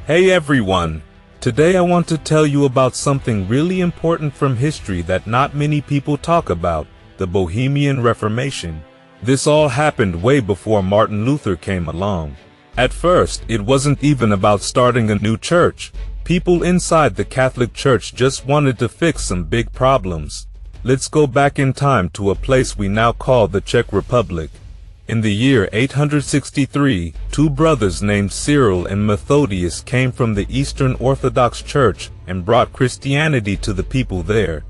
Hey everyone! Today I want to tell you about something really important from history that not many people talk about, the Bohemian Reformation. This all happened way before Martin Luther came along. At first, it wasn't even about starting a new church. People inside the Catholic Church just wanted to fix some big problems. Let's go back in time to a place we now call the Czech Republic. In the year 863, two brothers named Cyril and Methodius came from the Eastern Orthodox Church and brought Christianity to the people there.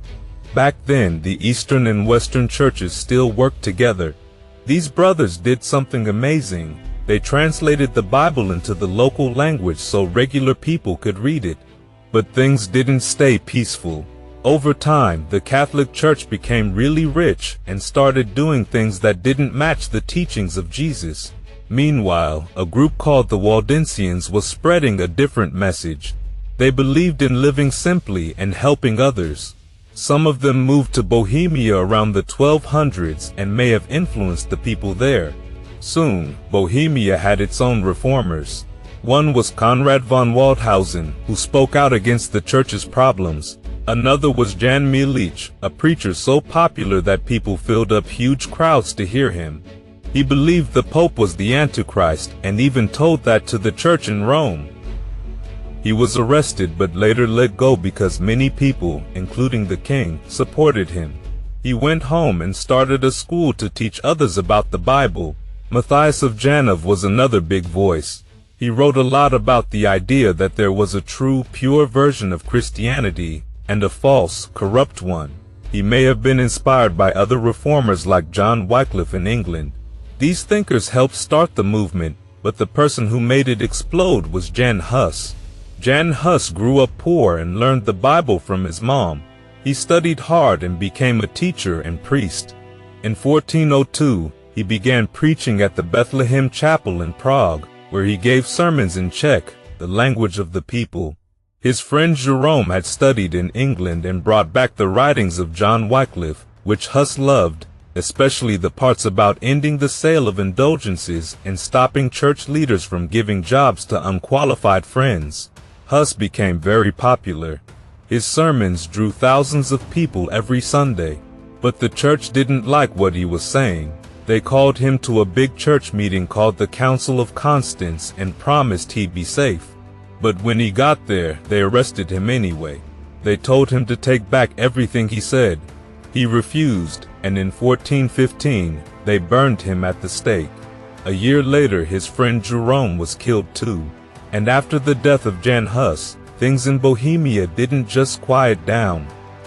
Back then, the Eastern and Western churches still worked together. These brothers did something amazing. They translated the Bible into the local language so regular people could read it. But things didn't stay peaceful. Over time, the Catholic Church became really rich and started doing things that didn't match the teachings of Jesus. Meanwhile, a group called the Waldensians was spreading a different message. They believed in living simply and helping others. Some of them moved to Bohemia around the 1200s and may have influenced the people there. Soon, Bohemia had its own reformers. One was Conrad von Waldhausen, who spoke out against the church's problems. Another was Jan Hus, a preacher so popular that people filled up huge crowds to hear him. He believed the Pope was the Antichrist and even told that to the church in Rome. He was arrested but later let go because many people, including the king, supported him. He went home and started a school to teach others about the Bible. Matthias of Janov was another big voice. He wrote a lot about the idea that there was a true, pure version of Christianity and a false, corrupt one. He may have been inspired by other reformers like John Wycliffe in England. These thinkers helped start the movement, but the person who made it explode was Jan Hus. Jan Hus grew up poor and learned the Bible from his mom. He studied hard and became a teacher and priest. In 1402, he began preaching at the Bethlehem Chapel in Prague, where he gave sermons in Czech, the language of the people. His friend Jerome had studied in England and brought back the writings of John Wycliffe, which Hus loved, especially the parts about ending the sale of indulgences and stopping church leaders from giving jobs to unqualified friends. Hus became very popular. His sermons drew thousands of people every Sunday, but the church didn't like what he was saying. They called him to a big church meeting called the Council of Constance and promised he'd be safe. But when he got there, they arrested him anyway. They told him to take back everything he said. He refused, and in 1415, they burned him at the stake. A year later, his friend Jerome was killed too. And after the death of Jan Hus, things in Bohemia didn't just quiet down.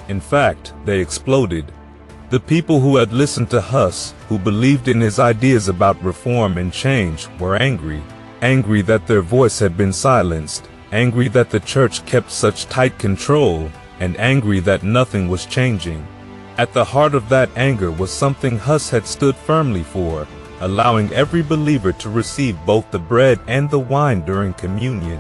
In fact, they exploded. The people who had listened to Hus, who believed in his ideas about reform and change, were angry. Angry that their voice had been silenced, angry that the church kept such tight control, and angry that nothing was changing. At the heart of that anger was something Hus had stood firmly for, allowing every believer to receive both the bread and the wine during communion.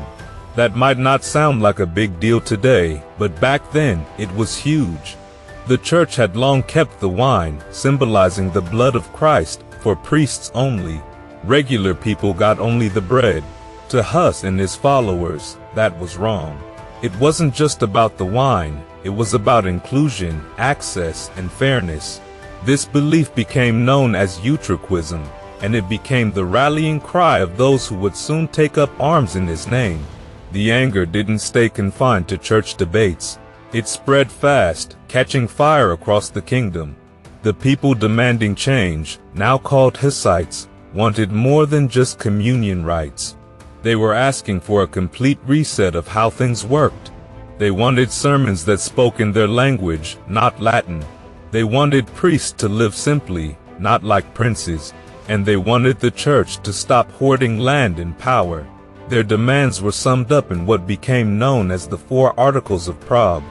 That might not sound like a big deal today, but back then it was huge. The church had long kept the wine, symbolizing the blood of Christ, for priests only. Regular people got only the bread. To Hus and his followers, that was wrong. It wasn't just about the wine, it was about inclusion, access, and fairness. This belief became known as Utraquism, and it became the rallying cry of those who would soon take up arms in his name. The anger didn't stay confined to church debates. It spread fast, catching fire across the kingdom. The people demanding change, now called Hussites, wanted more than just communion rites. They were asking for a complete reset of how things worked. They wanted sermons that spoke in their language, not Latin. They wanted priests to live simply, not like princes. And they wanted the church to stop hoarding land and power. Their demands were summed up in what became known as the 4 Articles of Prague.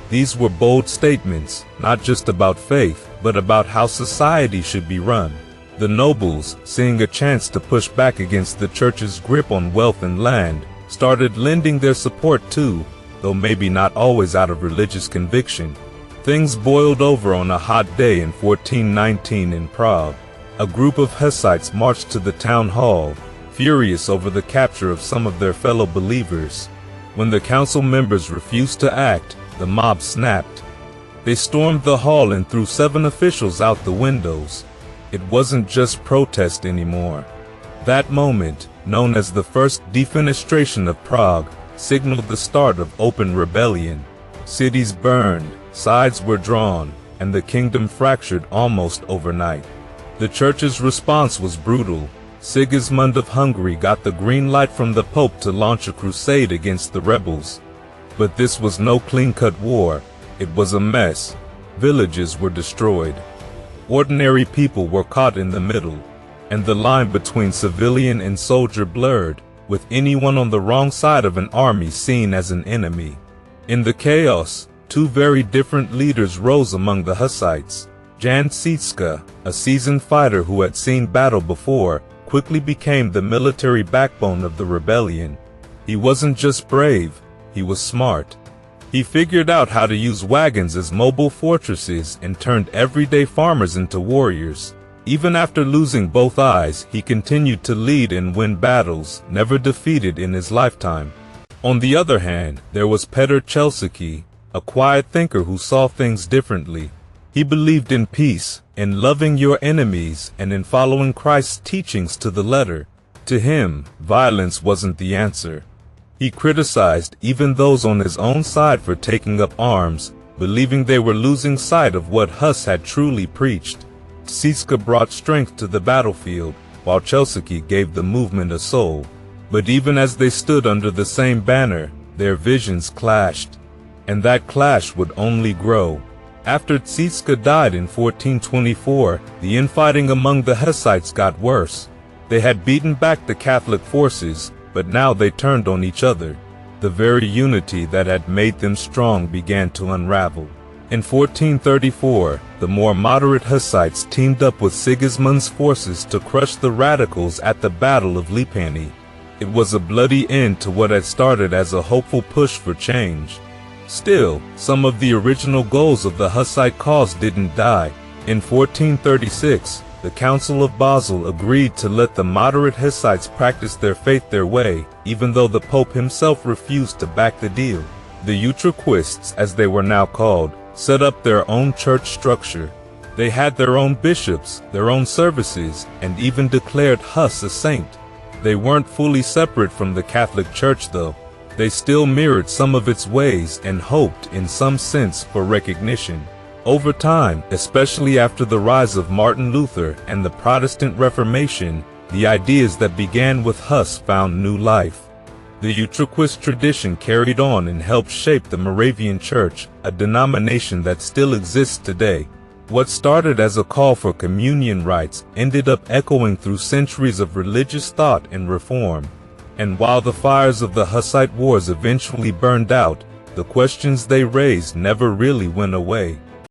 These were bold statements, not just about faith, but about how society should be run. The nobles, seeing a chance to push back against the church's grip on wealth and land, started lending their support too, though maybe not always out of religious conviction. Things boiled over on a hot day in 1419 in Prague. A group of Hussites marched to the town hall. furious over the capture of some of their fellow believers. When the council members refused to act, the mob snapped. They stormed the hall and threw 7 officials out the windows. It wasn't just protest anymore. That moment, known as the First Defenestration of Prague, signaled the start of open rebellion. Cities burned, sides were drawn, and the kingdom fractured almost overnight. The church's response was brutal. Sigismund of Hungary got the green light from the Pope to launch a crusade against the rebels. But this was no clean-cut war. It was a mess. Villages were destroyed. Ordinary people were caught in the middle, and the line between civilian and soldier blurred, with anyone on the wrong side of an army seen as an enemy. In the chaos, 2 very different leaders rose among the Hussites. Jan Hus, a seasoned fighter who had seen battle before, quickly became the military backbone of the rebellion. He wasn't just brave, he was smart. He figured out how to use wagons as mobile fortresses and turned everyday farmers into warriors. Even after losing both eyes, he continued to lead and win battles, never defeated in his lifetime. On the other hand, there was Petr Chelsicky, a quiet thinker who saw things differently. He believed in peace, in loving your enemies, and in following Christ's teachings to the letter. To him, violence wasn't the answer. He criticized even those on his own side for taking up arms, believing they were losing sight of what Hus had truly preached. Hus brought strength to the battlefield, while Chelsicky gave the movement a soul. But even as they stood under the same banner, their visions clashed. And that clash would only grow. After Hus died in 1424, the infighting among the Hussites got worse. They had beaten back the Catholic forces, but now they turned on each other. The very unity that had made them strong began to unravel. In 1434, the more moderate Hussites teamed up with Sigismund's forces to crush the radicals at the Battle of Lipany. It was a bloody end to what had started as a hopeful push for change. Still, some of the original goals of the Hussite cause didn't die. In 1436, the Council of Basel agreed to let the moderate Hussites practice their faith their way, even though the Pope himself refused to back the deal. The Utraquists, as they were now called, set up their own church structure. They had their own bishops, their own services, and even declared Hus a saint. They weren't fully separate from the Catholic Church though. They still mirrored some of its ways and hoped in some sense for recognition. Over time, especially after the rise of Martin Luther and the Protestant Reformation, the ideas that began with Hus found new life. The Utraquist tradition carried on and helped shape the Moravian Church, a denomination that still exists today. What started as a call for communion rites ended up echoing through centuries of religious thought and reform. And while the fires of the Hussite Wars eventually burned out, the questions they raised never really went away.